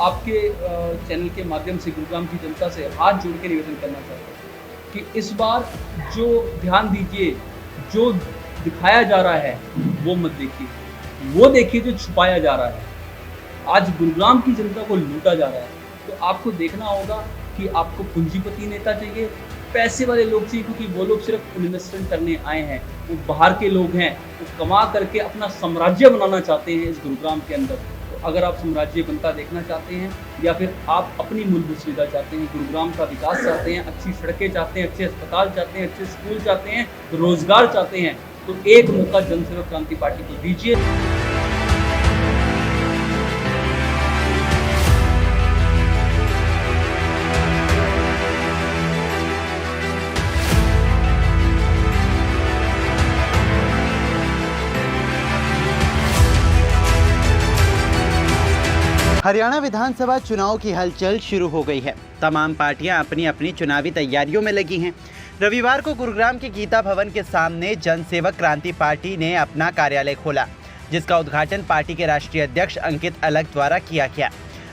आपके चैनल के माध्यम से गुरुग्राम की जनता से हाथ जोड़ के निवेदन करना चाहता हूँ कि इस बार जो ध्यान दीजिए, जो दिखाया जा रहा है वो मत देखिए, वो देखिए जो छुपाया जा रहा है। आज गुरुग्राम की जनता को लूटा जा रहा है, तो आपको देखना होगा कि आपको पूंजीपति नेता चाहिए, पैसे वाले लोग चाहिए, क्योंकि वो लोग सिर्फ इन्वेस्टमेंट करने आए हैं, वो बाहर के लोग हैं, वो कमा करके अपना साम्राज्य बनाना चाहते हैं इस गुरुग्राम के अंदर। तो अगर आप साम्राज्य बनता देखना चाहते हैं या फिर आप अपनी मूलभूत सुविधा चाहते हैं, गुरुग्राम का विकास चाहते हैं, अच्छी सड़कें चाहते हैं, अच्छे अस्पताल चाहते हैं, अच्छे स्कूल चाहते हैं, रोजगार चाहते हैं, तो एक मौका जनसेवक क्रांति पार्टी को दीजिए। हरियाणा विधानसभा चुनाव की हलचल शुरू हो गई है। तमाम पार्टियां अपनी अपनी चुनावी तैयारियों में लगी हैं। रविवार को गुरुग्राम के गीता भवन के सामने जनसेवक क्रांति पार्टी ने अपना कार्यालय खोला, जिसका उद्घाटन पार्टी के राष्ट्रीय अध्यक्ष अंकित अलग द्वारा किया गया।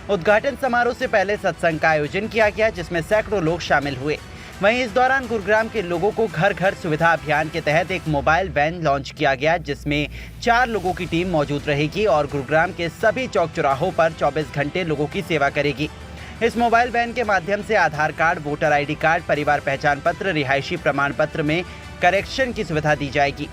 उद्घाटन समारोह से पहले सत्संग का आयोजन किया गया, जिसमें सैकड़ों लोग शामिल हुए। वहीं इस दौरान गुरुग्राम के लोगों को घर घर सुविधा अभियान के तहत एक मोबाइल वैन लॉन्च किया गया, जिसमें 4 लोगों की टीम मौजूद रहेगी और गुरुग्राम के सभी चौक चौराहों पर 24 घंटे लोगों की सेवा करेगी। इस मोबाइल वैन के माध्यम से आधार कार्ड, वोटर आईडी कार्ड, परिवार पहचान पत्र, रिहायशी प्रमाण पत्र में करेक्शन की सुविधा दी जाएगी।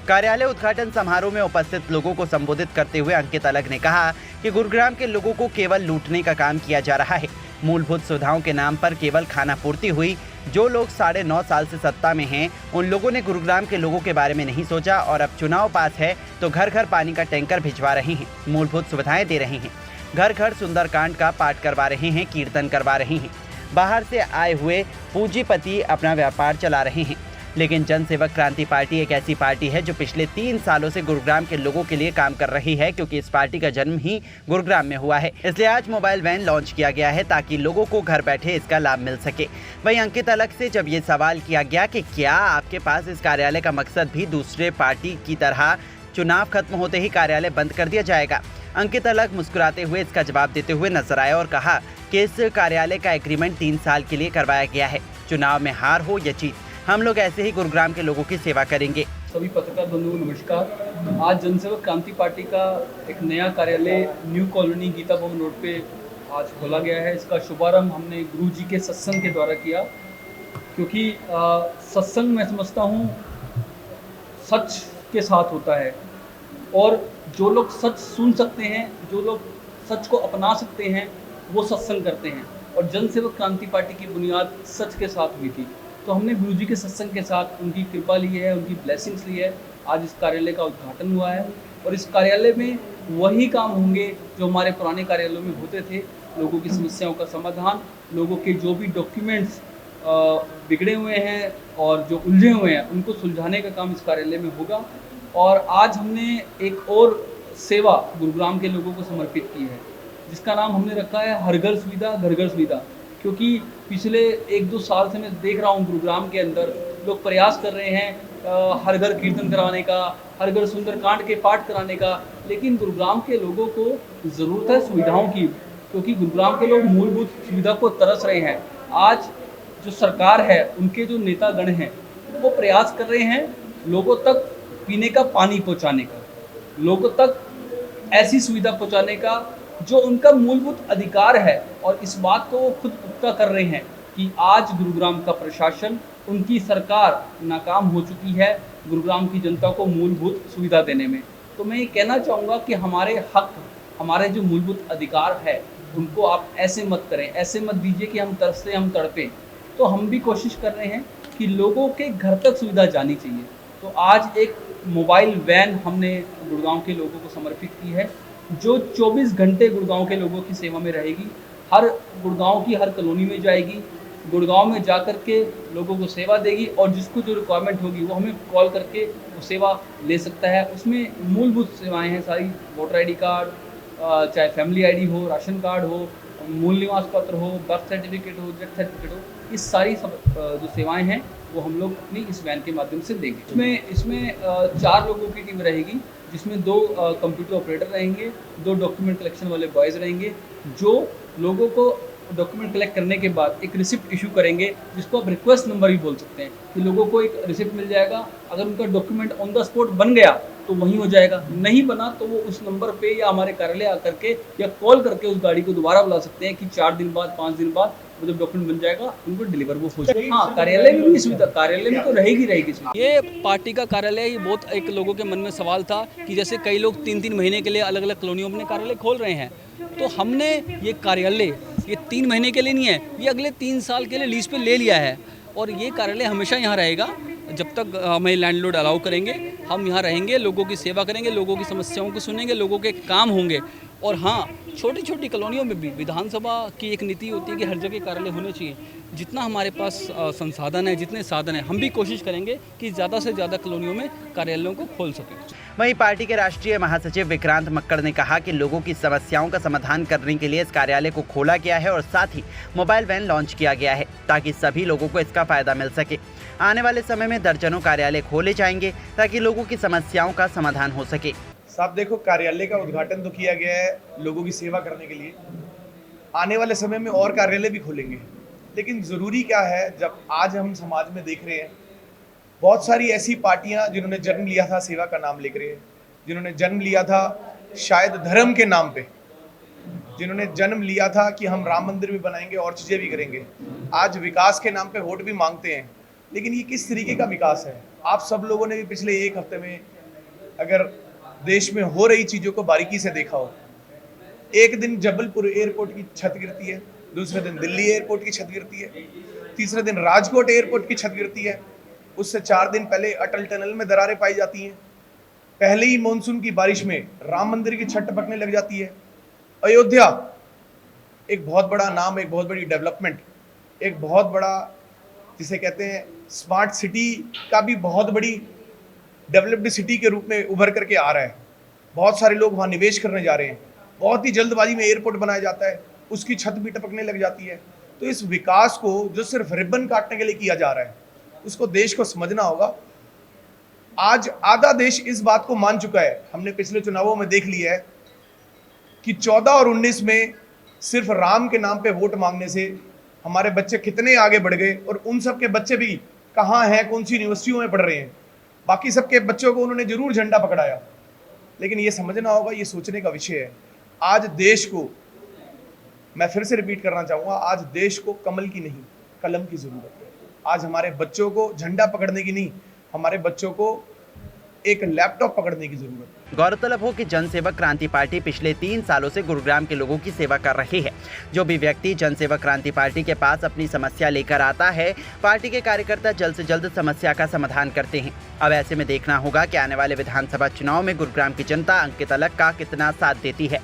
कार्यालय उद्घाटन समारोह में उपस्थित लोगों को संबोधित करते हुए अंकित अलग ने कहा कि गुरुग्राम के लोगों को केवल लूटने का काम किया जा रहा है। मूलभूत सुविधाओं के नाम पर केवल खानापूर्ति हुई। जो लोग 9.5 साल से सत्ता में हैं, उन लोगों ने गुरुग्राम के लोगों के बारे में नहीं सोचा और अब चुनाव पास है तो घर घर पानी का टैंकर भिजवा रहे हैं, मूलभूत सुविधाएं दे रहे हैं, घर घर सुंदरकांड का पाठ करवा रहे हैं, कीर्तन करवा रहे हैं। बाहर से आए हुए पूंजीपति अपना व्यापार चला रहे हैं। लेकिन जनसेवक क्रांति पार्टी एक ऐसी पार्टी है जो पिछले 3 सालों से गुरुग्राम के लोगों के लिए काम कर रही है, क्योंकि इस पार्टी का जन्म ही गुरुग्राम में हुआ है। इसलिए आज मोबाइल वैन लॉन्च किया गया है ताकि लोगों को घर बैठे इसका लाभ मिल सके। वहीं अंकित अलग से जब ये सवाल किया गया कि क्या आपके पास इस कार्यालय का मकसद भी दूसरे पार्टी की तरह चुनाव खत्म होते ही कार्यालय बंद कर दिया जाएगा, अंकित अलग मुस्कुराते हुए इसका जवाब देते हुए नजर आए और कहा कि इस कार्यालय का एग्रीमेंट 3 साल के लिए करवाया गया है। चुनाव में हार हो या जीत, हम लोग ऐसे ही गुरुग्राम के लोगों की सेवा करेंगे। सभी पत्रकार बंधुओं को नमस्कार। आज जनसेवक क्रांति पार्टी का एक नया कार्यालय न्यू कॉलोनी गीता भवन रोड पे आज खोला गया है। इसका शुभारंभ हमने गुरु जी के सत्संग के द्वारा किया, क्योंकि सत्संग मैं समझता हूँ सच के साथ होता है, और जो लोग सच सुन सकते हैं, जो लोग सच को अपना सकते हैं, वो सत्संग करते हैं। और जनसेवक क्रांति पार्टी की बुनियाद सच के साथ हुई थी, तो हमने गुरु जी के सत्संग के साथ उनकी कृपा ली है, उनकी ब्लेसिंग्स ली है। आज इस कार्यालय का उद्घाटन हुआ है और इस कार्यालय में वही काम होंगे जो हमारे पुराने कार्यालयों में होते थे। लोगों की समस्याओं का समाधान, लोगों के जो भी डॉक्यूमेंट्स बिगड़े हुए हैं और जो उलझे हुए हैं, उनको सुलझाने का काम इस कार्यालय में होगा। और आज हमने एक और सेवा गुरुग्राम के लोगों को समर्पित की है, जिसका नाम हमने रखा है हर घर सुविधा घर घर सुविधा। क्योंकि पिछले 1-2 साल से मैं देख रहा हूँ गुरुग्राम के अंदर लोग प्रयास कर रहे हैं हर घर कीर्तन कराने का, हर घर सुंदरकांड के पाठ कराने का, लेकिन गुरुग्राम के लोगों को ज़रूरत है सुविधाओं की, क्योंकि गुरुग्राम के लोग मूलभूत सुविधा को तरस रहे हैं। आज जो सरकार है, उनके जो नेतागण हैं, वो प्रयास कर रहे हैं लोगों तक पीने का पानी पहुँचाने का, लोगों तक ऐसी सुविधा पहुँचाने का जो उनका मूलभूत अधिकार है। और इस बात को वो खुद पुख्ता कर रहे हैं कि आज गुरुग्राम का प्रशासन, उनकी सरकार नाकाम हो चुकी है गुरुग्राम की जनता को मूलभूत सुविधा देने में। तो मैं ये कहना चाहूँगा कि हमारे हक, हमारे जो मूलभूत अधिकार है, उनको आप ऐसे मत करें, ऐसे मत दीजिए कि हम तरसे हम तड़पें। तो हम भी कोशिश कर रहे हैं कि लोगों के घर तक सुविधा जानी चाहिए। तो आज एक मोबाइल वैन हमने गुड़गांव के लोगों को समर्पित की है, जो 24 घंटे गुड़गांव के लोगों की सेवा में रहेगी। हर गुड़गांव की हर कॉलोनी में जाएगी, गुड़गांव में जा कर के लोगों को सेवा देगी, और जिसको जो रिक्वायरमेंट होगी वो हमें कॉल करके वो सेवा ले सकता है। उसमें मूलभूत सेवाएं हैं सारी, वोटर आईडी कार्ड, चाहे फैमिली आईडी हो, राशन कार्ड हो, मूल निवास पत्र हो, बर्थ सर्टिफिकेट हो, डेथ सर्टिफिकेट हो, इस सारी सब जो सेवाएं हैं वो हम लोग अपनी इस वैन के माध्यम से देंगे। इसमें 4 लोगों की टीम रहेगी, जिसमें 2 कंप्यूटर ऑपरेटर रहेंगे, 2 डॉक्यूमेंट कलेक्शन वाले बॉयज़ रहेंगे, जो लोगों को डॉक्यूमेंट कलेक्ट करने के बाद एक रिसिप्ट इशू करेंगे, जिसको आप रिक्वेस्ट नंबर भी बोल सकते हैं, कि लोगों को एक रिसिप्ट मिल जाएगा। अगर उनका डॉक्यूमेंट ऑन द स्पॉट बन गया तो वहीं हो जाएगा, नहीं बना तो वो उस नंबर पे या हमारे कार्यालय आकर के या कॉल करके उस गाड़ी को दोबारा बुला सकते हैं कि 4 दिन बाद 5 दिन बाद वो जब डॉक्यूमेंट बन जाएगा उनको डिलीवर वो हो जाएगा। हाँ, कार्यालय में भी सुविधा, कार्यालय में तो रहेगी सुविधा। ये पार्टी का कार्यालय ही बहुत एक लोगों के मन में सवाल था कि जैसे कई लोग 3-3 महीने के लिए अलग अलग कॉलोनियों में कार्यालय खोल रहे हैं, तो हमने ये कार्यालय ये 3 महीने के लिए नहीं है, ये अगले 3 साल के लिए लीज पे ले लिया है और ये कार्यालय हमेशा यहाँ रहेगा। जब तक हमें लैंडलॉर्ड अलाउ करेंगे हम यहाँ रहेंगे, लोगों की सेवा करेंगे, लोगों की समस्याओं को सुनेंगे, लोगों के काम होंगे। और हाँ, छोटी छोटी कॉलोनियों में भी विधानसभा की एक नीति होती है कि हर जगह कार्यालय होने चाहिए। जितना हमारे पास संसाधन है, जितने साधन हैं, हम भी कोशिश करेंगे कि ज़्यादा से ज़्यादा कॉलोनियों में कार्यालयों को खोल सकें। वहीं पार्टी के राष्ट्रीय महासचिव विक्रांत मक्कड़ ने कहा कि लोगों की समस्याओं का समाधान करने के लिए इस कार्यालय को खोला गया है और साथ ही मोबाइल वैन लॉन्च किया गया है ताकि सभी लोगों को इसका फायदा मिल सके। आने वाले समय में दर्जनों कार्यालय खोले जाएंगे ताकि लोगों की समस्याओं का समाधान हो सके। साहब देखो, कार्यालय का उद्घाटन तो किया गया है लोगों की सेवा करने के लिए, आने वाले समय में और कार्यालय भी खोलेंगे। लेकिन ज़रूरी क्या है, जब आज हम समाज में देख रहे हैं बहुत सारी ऐसी पार्टियां जिन्होंने जन्म लिया था सेवा का नाम लेकर, जिन्होंने जन्म लिया था शायद धर्म के नाम पे, जिन्होंने जन्म लिया था कि हम राम मंदिर भी बनाएंगे और चीज़ें भी करेंगे, आज विकास के नाम पे वोट भी मांगते हैं। लेकिन ये किस तरीके का विकास है? आप सब लोगों ने भी पिछले 1 हफ्ते में अगर देश में हो रही चीज़ों को बारीकी से देखा हो, एक दिन जबलपुर एयरपोर्ट की छत गिरती है, दूसरे दिन दिल्ली एयरपोर्ट की छत गिरती है, तीसरे दिन राजकोट एयरपोर्ट की छत गिरती है, उससे 4 दिन पहले अटल टनल में दरारें पाई जाती हैं, पहले ही मानसून की बारिश में राम मंदिर की छत टपकने लग जाती है। अयोध्या एक बहुत बड़ा नाम, एक बहुत बड़ी डेवलपमेंट, एक बहुत बड़ा जिसे कहते हैं स्मार्ट सिटी का भी बहुत बड़ी डेवलप्ड सिटी के रूप में उभर करके आ रहा है। बहुत सारे लोग वहाँ निवेश करने जा रहे हैं, बहुत ही जल्दबाजी में एयरपोर्ट बनाया जाता है, उसकी छत भी टपकने लग जाती है। तो इस विकास को जो सिर्फ रिबन काटने के लिए किया जा रहा है, उसको देश को समझना होगा। आज आधा देश इस बात को मान चुका है, हमने पिछले चुनावों में देख लिया है कि 14 और 19 में सिर्फ राम के नाम पे वोट मांगने से हमारे बच्चे कितने आगे बढ़ गए और उन सब के बच्चे भी कहाँ हैं, कौन सी यूनिवर्सिटियों में पढ़ रहे हैं। बाकी सबके बच्चों को उन्होंने जरूर झंडा पकड़ाया, लेकिन ये समझना होगा, ये सोचने का विषय है। आज देश को, मैं फिर से रिपीट करना चाहूँगा, आज देश को कमल की नहीं कलम की ज़रूरत है। आज हमारे बच्चों को झंडा पकड़ने की नहीं, हमारे बच्चों को एक लैपटॉप पकड़ने की जरूरत है। गौरतलब हो कि जनसेवक क्रांति पार्टी पिछले 3 सालों से गुरुग्राम के लोगों की सेवा कर रही है। जो भी व्यक्ति जनसेवक क्रांति पार्टी के पास अपनी समस्या लेकर आता है, पार्टी के कार्यकर्ता जल्द से जल्द समस्या का समाधान करते हैं। अब ऐसे में देखना होगा कि आने वाले विधानसभा चुनाव में गुरुग्राम की जनता अंकित अलग का कितना साथ देती है।